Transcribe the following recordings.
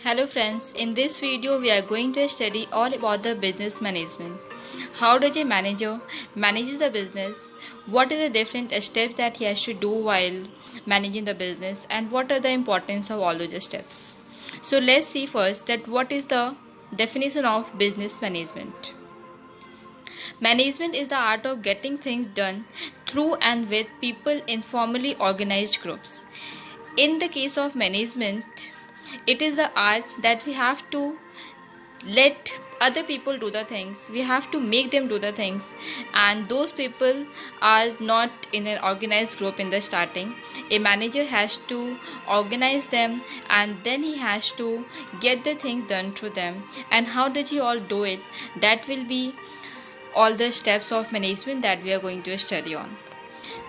Hello friends, in this video we are going to study all about the business management. How does a manager manages the business? What are the different steps that he has to do while managing the business, and what are the importance of all those steps? So let's see first that what is the definition of business management. Management is the art of getting things done through and with people in formally organized groups. In the case of management, it is the art that we have to let other people do the things, we have to make them do the things, and those people are not in an organized group in the starting. A manager has to organize them, and then he has to get the things done through them. And how did he all do it? That will be all the steps of management that we are going to study on.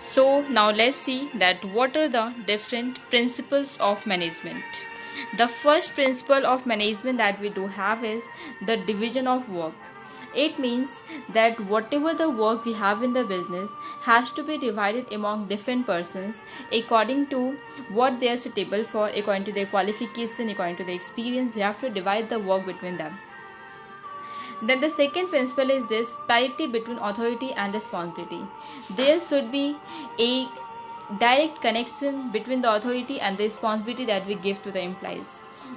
So now let's see that what are the different principles of management. The first principle of management that we do have is the division of work. It means that whatever the work we have in the business has to be divided among different persons according to what they are suitable for, according to their qualification, according to their experience. We have to divide the work between them. Then the second principle is this: parity between authority and responsibility. There should be a direct connection between the authority and the responsibility that we give to the employees.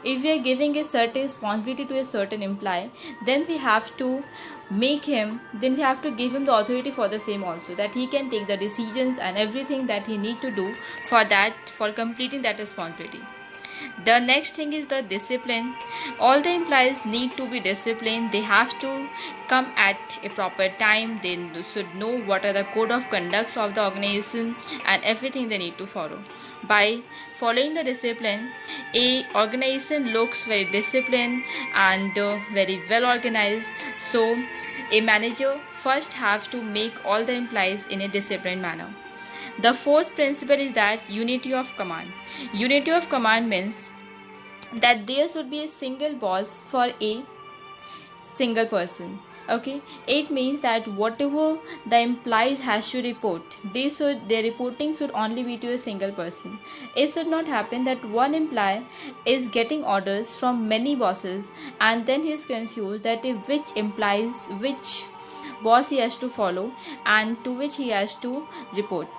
If we are giving a certain responsibility to a certain employee, then we have to give him the authority for the same also, that he can take the decisions and everything that he need to do for completing that responsibility. The next thing is the discipline. All the employees need to be disciplined. They have to come at a proper time. They should know what are the code of conducts of the organization and everything they need to follow. By following the discipline, a organization looks very disciplined and very well organized. So a manager first have to make all the employees in a disciplined manner. The fourth principle is that unity of command. Unity of command means that there should be a single boss for a single person. Okay, it means that whatever the employees has to report, their reporting should only be to a single person. It should not happen that one employee is getting orders from many bosses and then he is confused that which boss he has to follow and to which he has to report.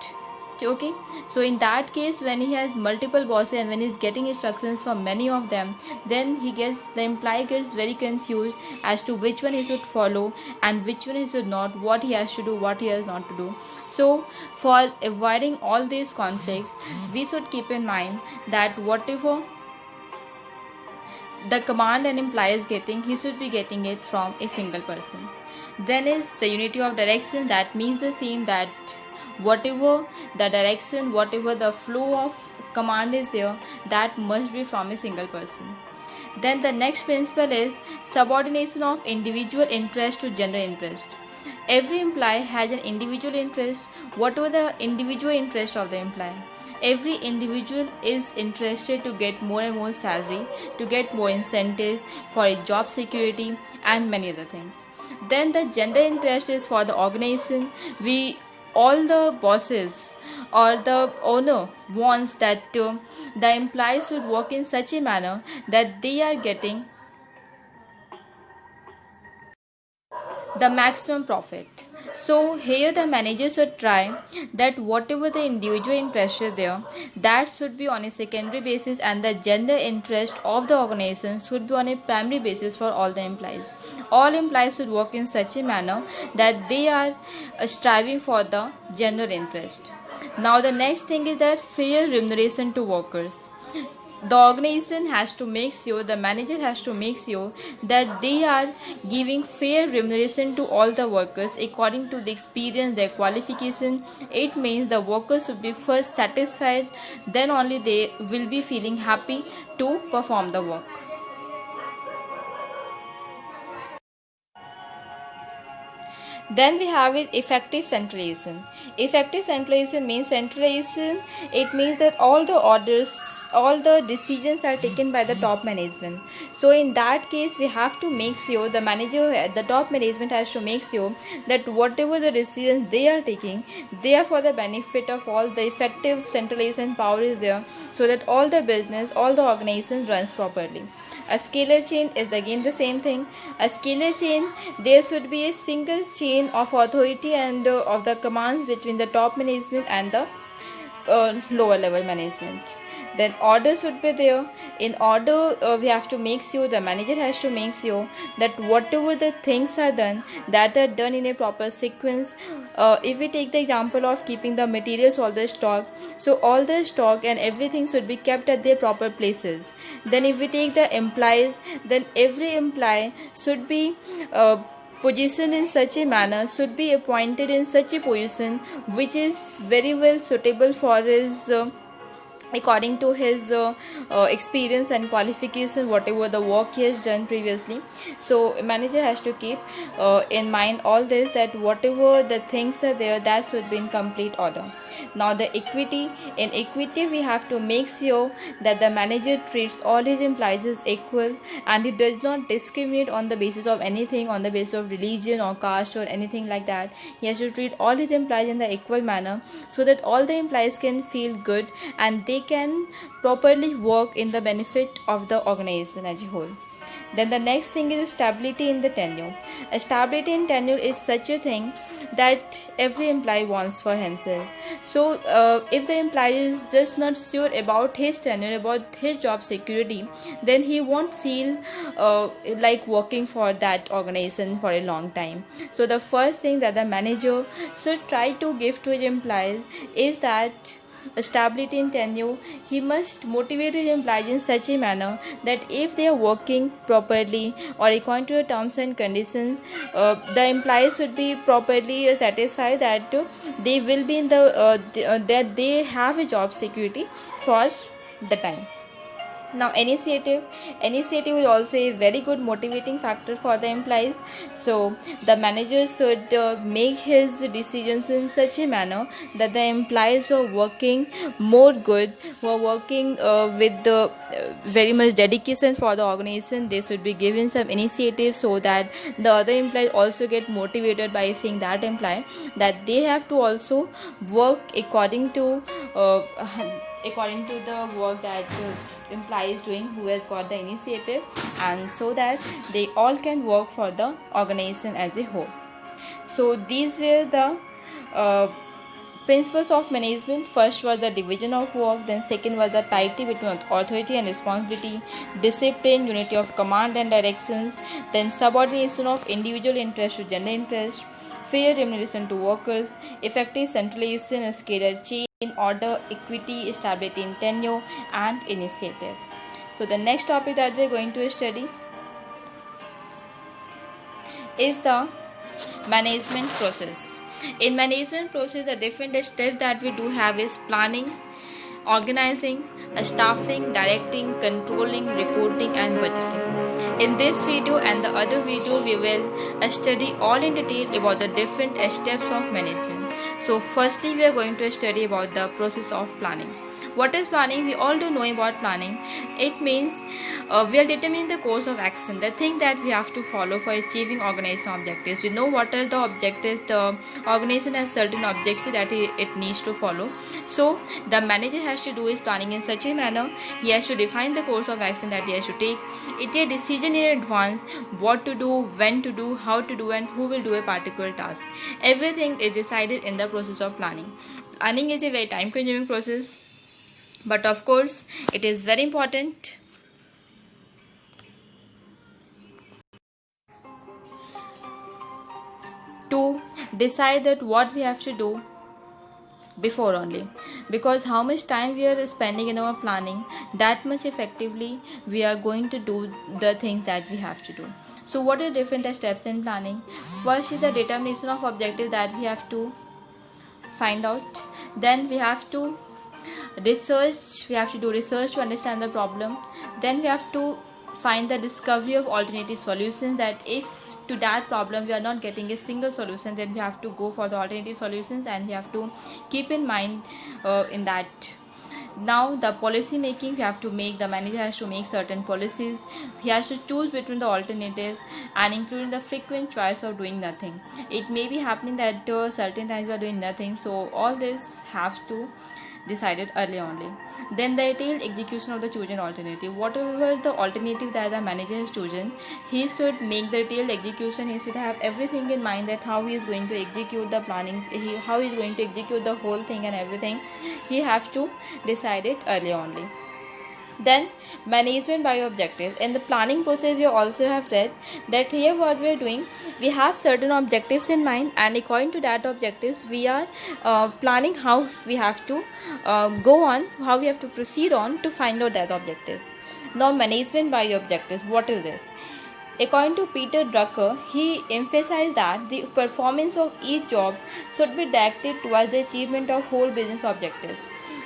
Okay, so in that case, when he has multiple bosses and when he is getting instructions from many of them, then the employee gets very confused as to which one he should follow and which one he should not, what he has to do, what he has not to do. So for avoiding all these conflicts, we should keep in mind that whatever the command an employee is getting, he should be getting it from a single person. Then is the unity of direction. That means the same, that whatever the direction, whatever the flow of command is there, that must be from a single person. Then the next principle is subordination of individual interest to general interest. Every employee has an individual interest, whatever the individual interest of the employee. Every individual is interested to get more and more salary, to get more incentives for a job security and many other things. Then the general interest is for the organization. All the bosses or the owner wants that the employees should work in such a manner that they are getting the maximum profit. So here the manager should try that whatever the individual interest is there, that should be on a secondary basis, and the general interest of the organization should be on a primary basis for all the employees. All employees should work in such a manner that they are striving for the general interest. Now the next thing is that fair remuneration to workers. The organization has to make sure, the manager has to make sure that they are giving fair remuneration to all the workers according to the experience, their qualification. It means the workers should be first satisfied, then only they will be feeling happy to perform the work. Then we have is effective centralization. Effective centralization means it means that all the orders all the decisions are taken by the top management. So in that case, we have to make sure the top management has to make sure that whatever the decisions they are taking, they are for the benefit of all. The effective centralization power is there, so that all the business, all the organization runs properly. A scalar chain is again the same thing. A scalar chain, there should be a single chain of authority and of the commands between the top management and the lower level management. Then order should be there. In order, we have to make sure, the manager has to make sure that whatever the things are done, that are done in a proper sequence. If we take the example of keeping the materials, all the stock, so all the stock and everything should be kept at their proper places. Then if we take the employees, then every employee should be positioned in such a manner, should be appointed in such a position which is very well suitable for his according to his experience and qualification, whatever the work he has done previously. So a manager has to keep in mind all this, that whatever the things are there, that should be in complete order. Now the equity, in equity we have to make sure that the manager treats all his employees as equal, and he does not discriminate on the basis of anything, on the basis of religion or caste or anything like that. He has to treat all his employees in the equal manner, so that all the employees can feel good and they can properly work in the benefit of the organization as a whole. Then the next thing is stability in the tenure. A stability in tenure is such a thing that every employee wants for himself. So if the employee is just not sure about his tenure, about his job security, then he won't feel like working for that organization for a long time. So the first thing that the manager should try to give to his employees is that stability in tenure. He must motivate his employees in such a manner that if they are working properly or according to the terms and conditions, the employees should be properly satisfied that they will be in that they have a job security for the time. Now initiative is also a very good motivating factor for the employees. So the manager should make his decisions in such a manner that the employees who are working more good, who are working with the very much dedication for the organization, they should be given some initiative, so that the other employees also get motivated by seeing that employee, that they have to also work according to the work that employee is doing, who has got the initiative, and so that they all can work for the organization as a whole. So these were the principles of management. First was the division of work, then second was the tiety between authority and responsibility, discipline, unity of command and directions, then subordination of individual interest to general interest, fair remuneration to workers, effective centralization and scalar chain, order, equity, stability in tenure, and initiative. So the next topic that we are going to study is the management process. In management process, the different steps that we do have is planning, organizing, staffing, directing, controlling, reporting, and budgeting. In this video and the other video, we will study all in detail about the different steps of management. So firstly, we are going to study about the process of planning. What is planning? We all do know about planning. It means we are determining the course of action, the thing that we have to follow for achieving organizational objectives. We know what are the objectives. The organization has certain objectives that it needs to follow. So the manager has to do his planning in such a manner. He has to define the course of action that he has to take. It is a decision in advance, what to do, when to do, how to do, and who will do a particular task. Everything is decided in the process of planning. Planning is a very time-consuming process, but of course it is very important to decide that what we have to do before only, because how much time we are spending in our planning, that much effectively we are going to do the things that we have to do. So what are different steps in planning? First is the determination of objective that we have to find out. Then we have to do research to understand the problem. Then we have to find the discovery of alternative solutions, that if to that problem we are not getting a single solution, then we have to go for the alternative solutions, and we have to keep in mind in that. Now the policy making, we have to make, the manager has to make certain policies. He has to choose between the alternatives and including the frequent choice of doing nothing. It may be happening that certain times we are doing nothing, so all this have to decided early only. Then the detailed execution of the chosen alternative. Whatever the alternative that the manager has chosen, he should make the detailed execution. He should have everything in mind, that how he is going to execute the planning, how he is going to execute the whole thing and everything. He has to decide it early only. Then management by objectives. In the planning process, we also have read that here what we are doing, we have certain objectives in mind, and according to that objectives we are planning how we have to go on, how we have to proceed on to find out that objectives. Now management by objectives, what is this? According to Peter Drucker, he emphasized that the performance of each job should be directed towards the achievement of whole business objectives.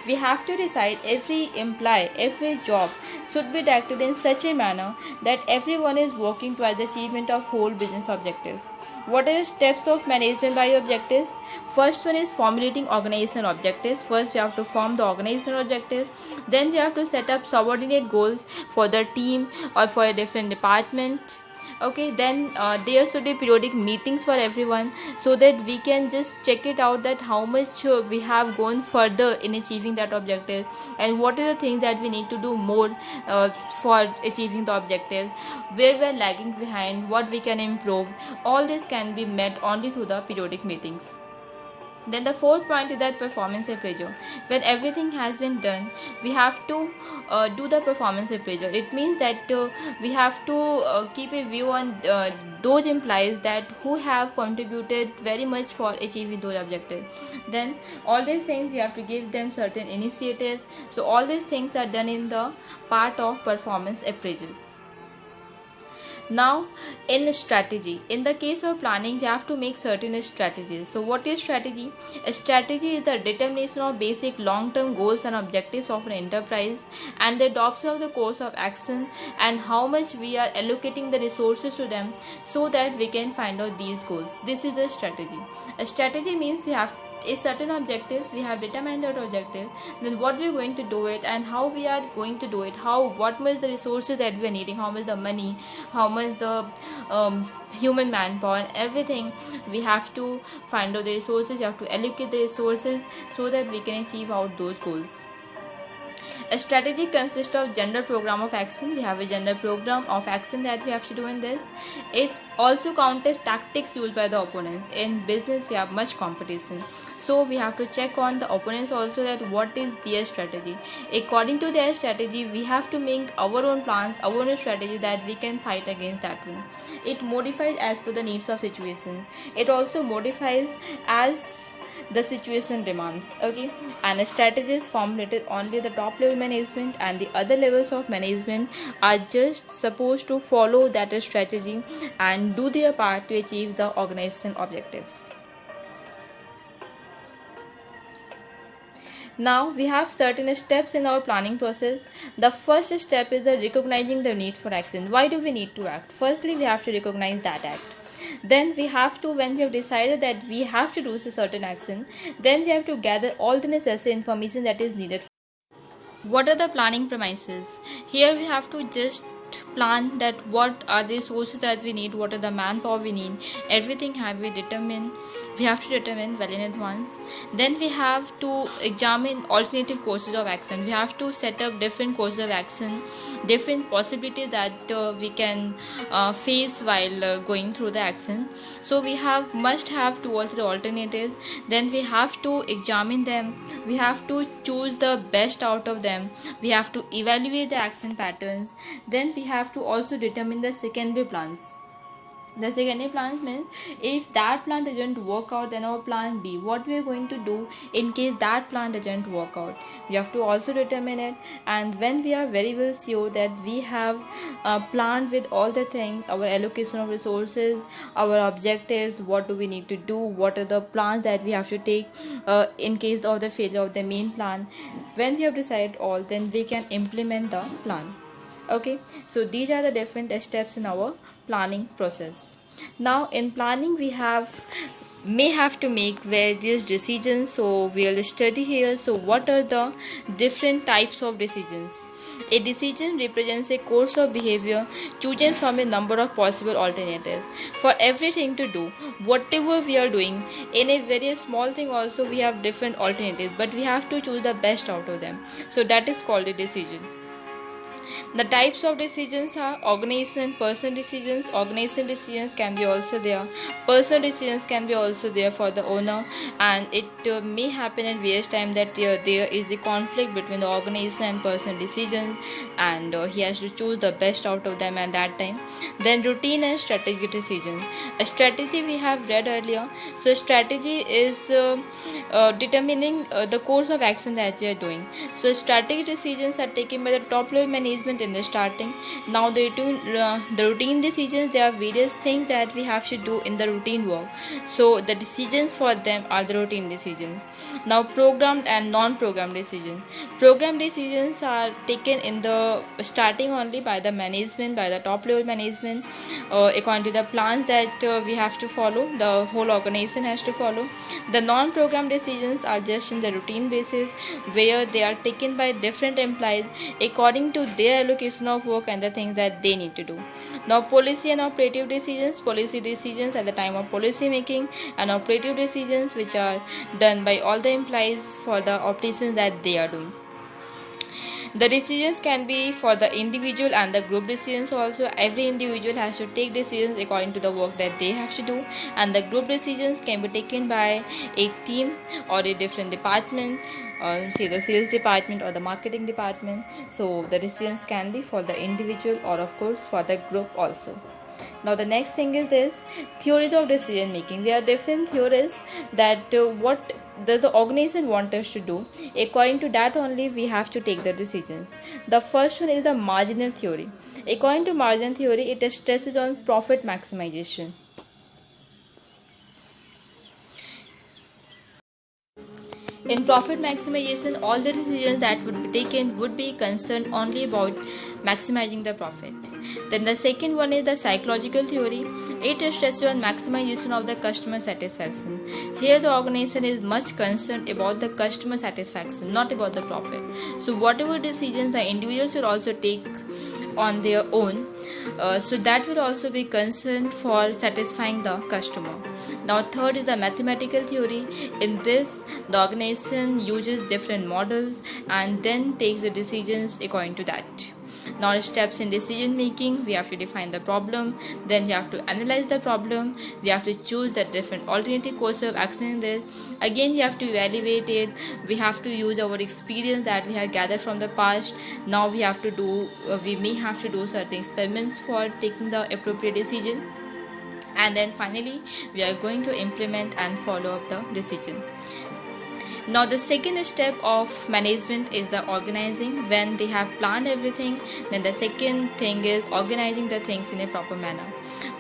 We have to decide every job should be directed in such a manner that everyone is working towards the achievement of whole business objectives. What are the steps of management by objectives? First one is formulating organizational objectives. First we have to form the organizational objectives. Then we have to set up subordinate goals for the team or for a different department. Okay, then there should be periodic meetings for everyone, so that we can just check it out that how much we have gone further in achieving that objective, and what are the things that we need to do more for achieving the objective, where we are lagging behind, what we can improve. All this can be met only through the periodic meetings. Then the fourth point is that performance appraisal. When everything has been done, we have to do the performance appraisal. It means that we have to keep a view on those employees that who have contributed very much for achieving those objectives. Then all these things you have to give them certain initiatives. So all these things are done in the part of performance appraisal. Now in strategy, in the case of planning, you have to make certain strategies. So what is strategy? A strategy is the determination of basic long-term goals and objectives of an enterprise, and the adoption of the course of action, and how much we are allocating the resources to them so that we can find out these goals. This is the strategy. A strategy means we have a certain objectives, we have determined that objective, then what we are going to do it and how we are going to do it, what much the resources that we are needing, how much the money, how much the human manpower, and everything. We have to find out the resources, you have to allocate the resources so that we can achieve out those goals. A strategy consists of general program of action. We have a general program of action that we have to do in this. It also counters tactics used by the opponents. In business, we have much competition, so we have to check on the opponents also, that what is their strategy. According to their strategy, we have to make our own plans, our own strategy, that we can fight against that one. It modifies as per the needs of situation. It also modifies as the situation demands. Okay, and a strategy is formulated only the top level management, and the other levels of management are just supposed to follow that strategy and do their part to achieve the organization objectives. Now we have certain steps in our planning process. The first step is the recognizing the need for action. Why do we need to act? Firstly, we have to recognize that act. Then we have to, when we have decided that we have to do a certain action, then we have to gather all the necessary information that is needed. What are the planning premises? Here we have to just plan that what are the resources that we need, what are the manpower we need, everything have we determined. We have to determine well in advance. Then we have to examine alternative courses of action. We have to set up different courses of action, different possibilities that we can face while going through the action. So we must have 2 or 3 alternatives. Then we have to examine them. We have to choose the best out of them. We have to evaluate the action patterns. Then we have to also determine the secondary plans. The secondary plans means if that plan doesn't work out, then our plan B, what we are going to do in case that plan doesn't work out. We have to also determine it, and when we are very well sure that we have planned with all the things, our allocation of resources, our objectives, what do we need to do, what are the plans that we have to take in case of the failure of the main plan. When we have decided all, then we can implement the plan. Okay, so these are the different steps in our planning process. Now in planning we have may have to make various decisions. So we'll study here. So what are the different types of decisions? A decision represents a course of behavior chosen from a number of possible alternatives. For everything to do, whatever we are doing, in a very small thing also we have different alternatives, but we have to choose the best out of them. So that is called a decision. The types of decisions are organization and personal decisions. Organization decisions can be also there. Personal decisions can be also there for the owner, and it may happen at various times that there is a conflict between the organization and personal decisions, and he has to choose the best out of them at that time. Then routine and strategic decisions. A strategy we have read earlier. So strategy is determining the course of action that we are doing. So strategic decisions are taken by the top level management in the starting. Now the routine decisions, there are various things that we have to do in the routine work. So the decisions for them are the routine decisions. Now programmed and non-programmed decisions. Programmed decisions are taken in the starting only by the management, by the top level management, according to the plans that we have to follow, the whole organization has to follow. The non-programmed decisions are just in the routine basis, where they are taken by different employees according to their allocation of work and the things that they need to do. Now policy and operative decisions. Policy decisions at the time of policy making, and operative decisions which are done by all the employees for the operations that they are doing. The decisions can be for the individual and the group decisions also. Every individual has to take decisions according to the work that they have to do, and the group decisions can be taken by a team or a different department, or say the sales department or the marketing department. So the decisions can be for the individual or of course for the group also. Now the next thing is this, theories of decision making. There are different theories that what does the organization want us to do. According to that only we have to take the decisions. The first one is the marginal theory. According to marginal theory, it stresses on profit maximization. In profit maximization, all the decisions that would be taken would be concerned only about maximizing the profit. Then the second one is the psychological theory. It stresses on maximization of the customer satisfaction. Here the organization is much concerned about the customer satisfaction, not about the profit. So whatever decisions the individuals should also take on their own, so that will also be concerned for satisfying the customer. Now third is the mathematical theory. In this, the organization uses different models and then takes the decisions according to that. Now steps in decision making, we have to define the problem, then we have to analyze the problem, we have to choose the different alternative course of action in this. Again we have to evaluate it, we have to use our experience that we have gathered from the past. Now we have to do, we may have to do certain experiments for taking the appropriate decision, and then finally we are going to implement and follow up the decision. Now the second step of management is the organizing. When they have planned everything, then the second thing is organizing the things in a proper manner.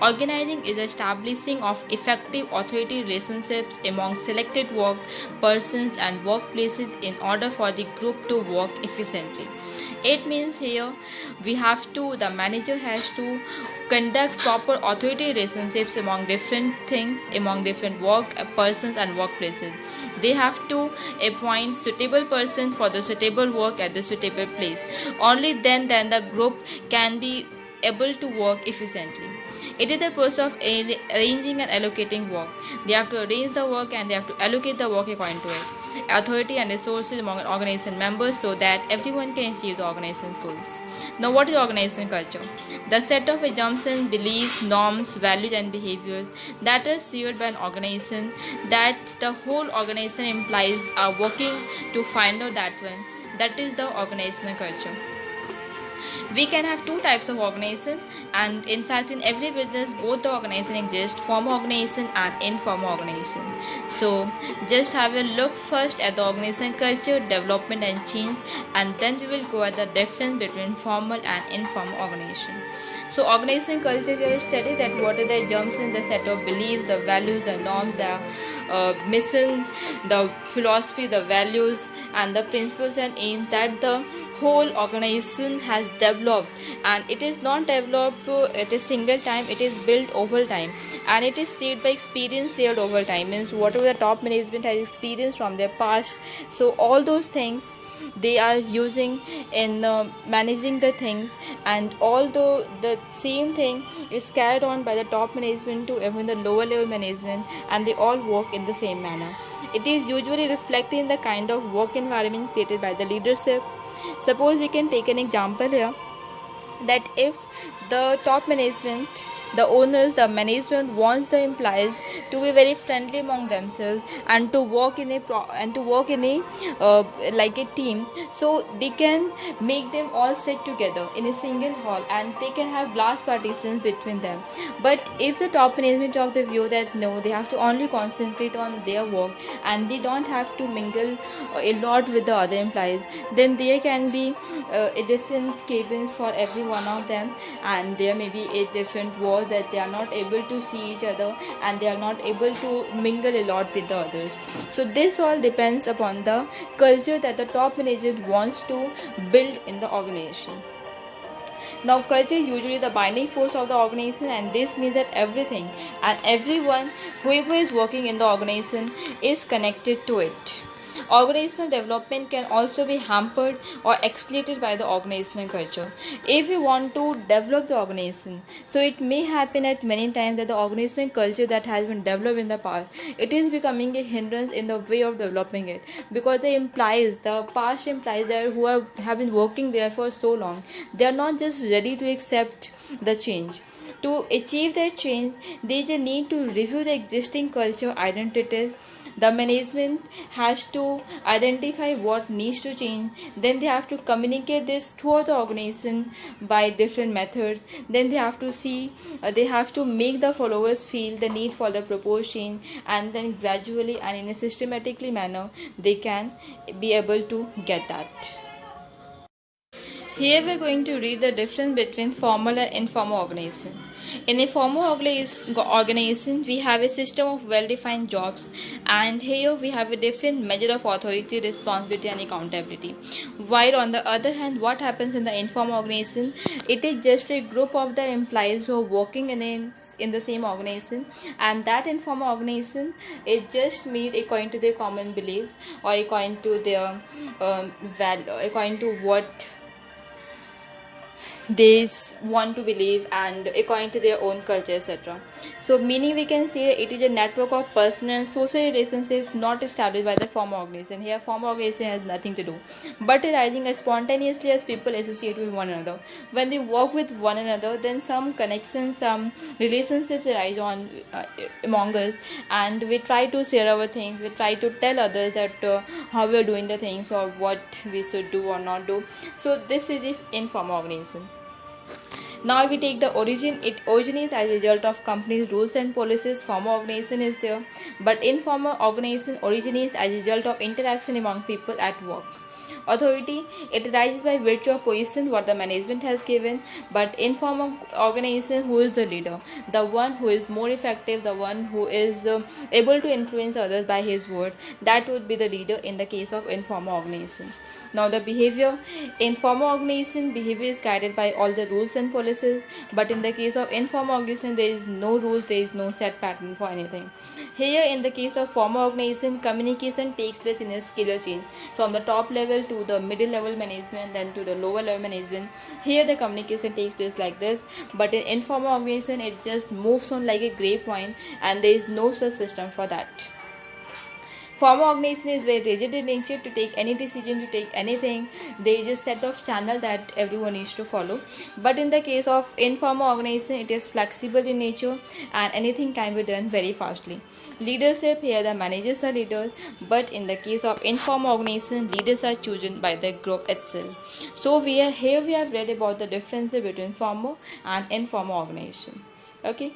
Organizing is establishing of effective authority relationships among selected work persons and workplaces in order for the group to work efficiently. It means here the manager has to conduct proper authority relationships among different things, among different work persons and workplaces. They have to appoint suitable person for the suitable work at the suitable place. Only then the group can be able to work efficiently. It is the process of arranging and allocating work. They have to arrange the work and they have to allocate the work according to it. Authority and resources among organization members so that everyone can achieve the organization's goals. Now what is organization culture? The set of assumptions, beliefs, norms, values and behaviors that are shared by an organization that the whole organization implies are working to find out that one. That is the organizational culture. We can have two types of organization, and in fact in every business both the organization exist, formal organization and informal organization. So just have a look first at the organization culture, development and change, and then we will go at the difference between formal and informal organization. So organization culture, we have studied that what are the assumptions, the set of beliefs, the values, the norms, the mission, the philosophy, the values and the principles and aims that the whole organization has developed, and it is not developed at a single time, it is built over time, and it is shaped by experience shared over time, means whatever the top management has experienced from their past, so all those things they are using in managing the things, and although the same thing is carried on by the top management to even the lower level management, and they all work in the same manner. It is usually reflecting the kind of work environment created by the leadership. Suppose we can take an example here, that if the top management, the owners, the management wants the employees to be very friendly among themselves, and to work in a like a team, so they can make them all sit together in a single hall, and they can have glass partitions between them. But if the top management of the view that no, they have to only concentrate on their work, and they don't have to mingle a lot with the other employees, then there can be a different cabins for every one of them, and there may be a different walls that they are not able to see each other, and they are not able to mingle a lot with the others. So this all depends upon the culture that the top management wants to build in the organization. Now, culture is usually the binding force of the organization, and this means that everything and everyone, whoever is working in the organization, is connected to it. Organizational development can also be hampered or accelerated by the organizational culture. If we want to develop the organization, so it may happen at many times that the organizational culture that has been developed in the past, it is becoming a hindrance in the way of developing it, because the past employees there who have been working there for so long, they are not just ready to accept the change. To achieve that change, they just need to review the existing culture identities. The management has to identify what needs to change, then they have to communicate this throughout the organization by different methods, then they have to they have to make the followers feel the need for the proposed change, and then gradually and in a systematically manner they can be able to get that. Here we are going to read the difference between formal and informal organization. In a formal organization, we have a system of well-defined jobs, and here we have a different measure of authority, responsibility, and accountability. While on the other hand, what happens in the informal organization, it is just a group of the employees who are working in the same organization, and that informal organization is just made according to their common beliefs, or according to their value, according to what they want to believe, and according to their own culture, etc. So meaning we can say it is a network of personal and social relationships not established by the formal organization. Here formal organization has nothing to do, but arising spontaneously as people associate with one another. When they work with one another, then some connections, some relationships arise among us, and we try to share our things, we try to tell others that how we are doing the things, or what we should do or not do. So this is the informal organization. Now, if we take the origin, it originates as a result of companies' rules and policies. Formal organization is there, but informal organization originates as a result of interaction among people at work. Authority, it arises by virtue of position what the management has given, but informal organization, who is the leader, the one who is more effective, the one who is able to influence others by his word, that would be the leader in the case of informal organization. Now the behavior, in formal organization, behavior is guided by all the rules and policies, but in the case of informal organization, there is no rules, there is no set pattern for anything. Here in the case of formal organization, communication takes place in a scalar chain from the top level to the middle level management, then to the lower level management. Here the communication takes place like this, but in informal organization, it just moves on like a grapevine, and there is no such system for that. Formal organization is very rigid in nature. To take any decision, to take anything, there is a set of channel that everyone needs to follow. But in the case of informal organization, it is flexible in nature, and anything can be done very fastly. Leadership, here the managers are leaders, but in the case of informal organization, leaders are chosen by the group itself. So we have read about the differences between formal and informal organization. Okay.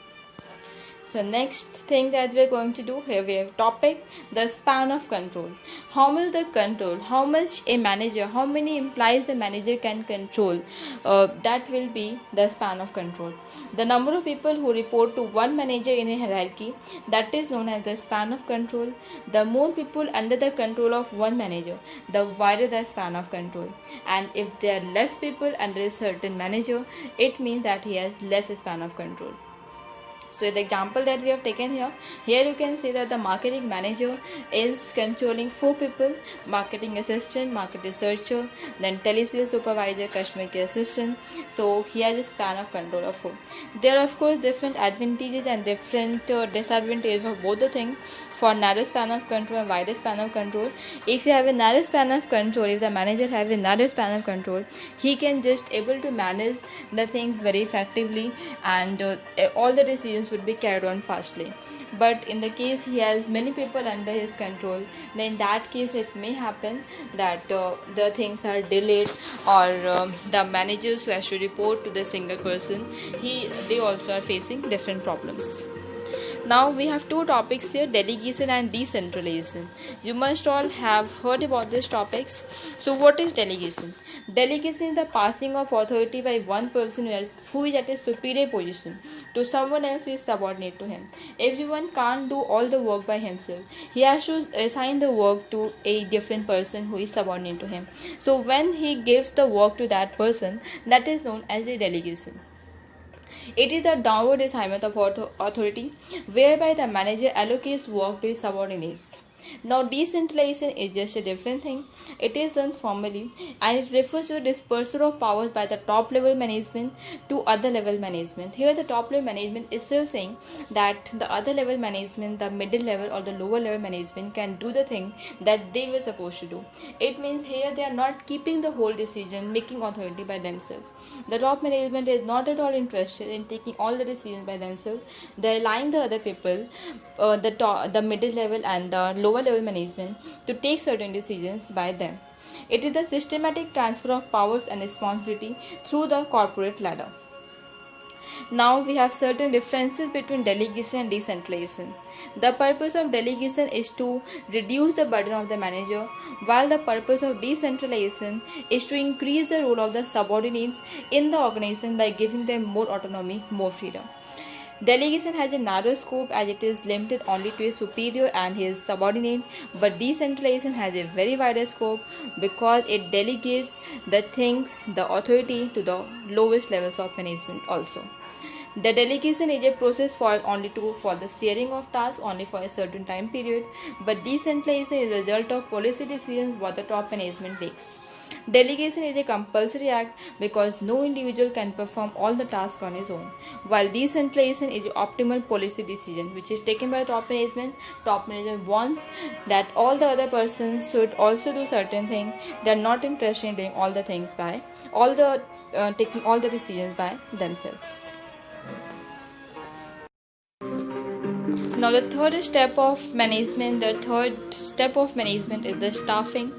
So next thing that we're going to do here, we have topic, the span of control. How much the control, how much a manager, how many employees the manager can control, that will be the span of control. The number of people who report to one manager in a hierarchy, that is known as the span of control. The more people under the control of one manager, the wider the span of control. And if there are less people under a certain manager, it means that he has less span of control. So the example that we have taken here you can see that the marketing manager is controlling 4 people: marketing assistant, market researcher, then telesales supervisor, customer care assistant. So he has a span of control of 4. There are of course different advantages and different disadvantages of both the things for narrow span of control and wider span of control. If you have a narrow span of control, if the manager have a narrow span of control, he can just able to manage the things very effectively, and all the decisions would be carried on fastly. But in the case he has many people under his control, then in that case it may happen that the things are delayed, or the managers who has to report to the single person, they also are facing different problems. Now we have 2 topics here, delegation and decentralization. You must all have heard about these topics. So what is delegation? Delegation is the passing of authority by one person who is at a superior position to someone else who is subordinate to him. Everyone can't do all the work by himself. He has to assign the work to a different person who is subordinate to him. So when he gives the work to that person, that is known as a delegation. It is the downward assignment of authority, whereby the manager allocates work to his subordinates. Now, decentralization is just a different thing. It is done formally, and it refers to the dispersal of powers by the top level management to other level management. Here, the top level management is still saying that the other level management, the middle level or the lower level management, can do the thing that they were supposed to do. It means here they are not keeping the whole decision making authority by themselves. The top management is not at all interested in taking all the decisions by themselves. They are allowing the other people, the middle level and the lower level management, to take certain decisions by them. It is the systematic transfer of powers and responsibility through the corporate ladder. Now we have certain differences between delegation and decentralization. The purpose of delegation is to reduce the burden of the manager, while the purpose of decentralization is to increase the role of the subordinates in the organization by giving them more autonomy, more freedom. Delegation has a narrow scope as it is limited only to a superior and his subordinate, but decentralization has a very wider scope because it delegates the things, the authority, to the lowest levels of management also. The delegation is a process for the sharing of tasks only for a certain time period, but decentralization is a result of policy decisions what the top management takes. Delegation is a compulsory act because no individual can perform all the tasks on his own, while decentralization is an optimal policy decision which is taken by top management. Top management wants that all the other persons should also do certain things. They are not interested in doing all the things by taking all the decisions by themselves. Now the third step of management is the staffing.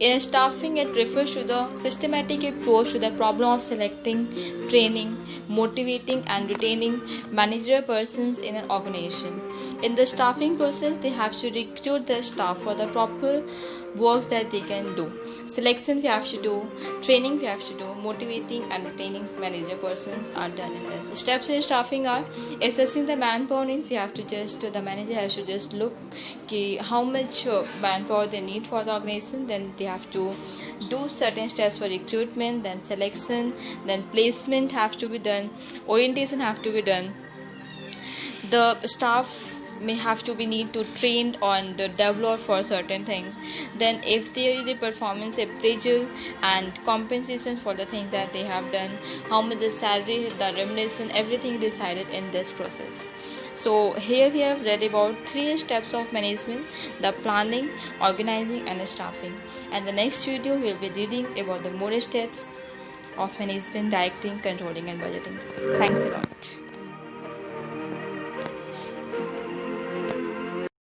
In staffing, it refers to the systematic approach to the problem of selecting, training, motivating and retaining managerial persons in an organization. In the staffing process, they have to recruit the staff for the proper works that they can do. Selection we have to do, training we have to do, motivating and retaining manager persons are done in this. The steps in staffing are assessing the manpower needs. The manager has to just look how much manpower they need for the organization. Then they have to do certain steps for recruitment, then selection, then placement have to be done, orientation have to be done. The staff may have to be need to trained on the develop for certain things. Then if there is a performance appraisal and compensation for the things that they have done, how much the salary, the remuneration, everything decided in this process. So here we have read about 3 steps of management: the planning, organizing and staffing. And the next video we will be reading about the more steps of management: directing, controlling and budgeting. Thanks a lot.